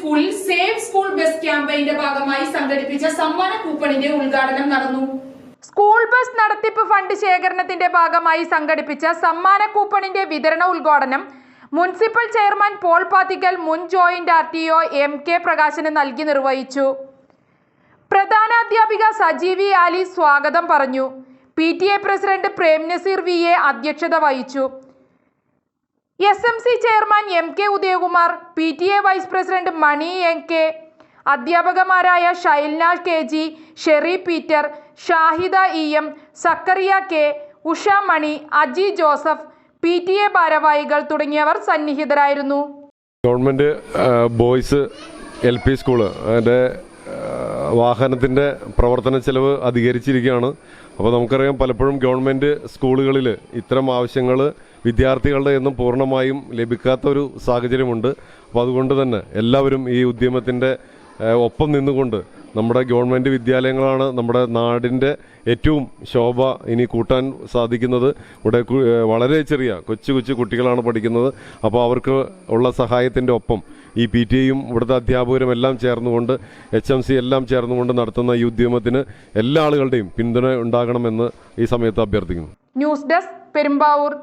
സ്കൂളിൽ save school bus ക്യാമ്പയിന്റെ ഭാഗമായി സംഘടിപ്പിച്ച സമ്മാന കൂപ്പണിന്റെ ഉദ്ഘാടനം നടന്നു. സ്കൂൾ ബസ് നടത്തിപ്പ് ഫണ്ട് ശേഖരണത്തിന്റെ ഭാഗമായി സംഘടിപ്പിച്ച സമ്മാന കൂപ്പണിന്റെ വിതരണ ഉദ്ഘാടനം മുനിസിപ്പൽ ചെയർമാൻ പോൾ പാത്തിക്കൽ, മുൻ ജോയിന്റ് RTO MK പ്രകാശന് നൽകി നിർവഹിച്ചു. പ്രധാനാധ്യാപിക സജീവി ആലി സ്വാഗതം പറഞ്ഞു. PTA president Prem Nazir VA അധ്യക്ഷത വഹിച്ചു. SMC chairman MK Udayakumar, PTA vice president Mani NK, അധ്യാപകമാരായ Shailna KG, Sherry Peter, Shahida EM, Zakariya K, Usha Mani, Aji Joseph, PTA ഭാരവാഹികൾ തുടങ്ങിയവർ സന്നിഹിതരായിരുന്നു. ഗവൺമെന്റ് ബോയ്സ് LP സ്കൂള് അതിൻ്റെ വാഹനത്തിൻ്റെ പ്രവർത്തന ചെലവ് അധികരിച്ചിരിക്കുകയാണ്. അപ്പോൾ നമുക്കറിയാം, പലപ്പോഴും ഗവൺമെൻറ് സ്കൂളുകളിൽ ഇത്തരം ആവശ്യങ്ങൾ വിദ്യാർത്ഥികളുടെ എന്നും പൂർണ്ണമായും ലഭിക്കാത്ത ഒരു സാഹചര്യമുണ്ട്. അപ്പോൾ അതുകൊണ്ട് തന്നെ എല്ലാവരും ഈ ഉദ്യമത്തിൻ്റെ ഒപ്പം നിന്നുകൊണ്ട് നമ്മുടെ ഗവൺമെൻറ് വിദ്യാലയങ്ങളാണ് നമ്മുടെ നാടിൻ്റെ ഏറ്റവും ശോഭ ഇനി കൂട്ടാൻ സാധിക്കുന്നത്. ഇവിടെ വളരെ ചെറിയ കൊച്ചു കുട്ടികളാണ് പഠിക്കുന്നത്. അപ്പോൾ അവർക്ക് ഉള്ള സഹായത്തിൻ്റെ ഒപ്പം ഈ PTAയും ഇവിടുത്തെ അധ്യാപകരും എല്ലാം ചേർന്നുകൊണ്ട് HMC എല്ലാം ചേർന്നുകൊണ്ട് നടത്തുന്ന ഈ ഉദ്യമത്തിന് എല്ലാ ആളുകളുടെയും പിന്തുണ ഉണ്ടാകണമെന്ന് ഈ സമയത്ത് അഭ്യർത്ഥിക്കുന്നു. News desk, Perumbavoor.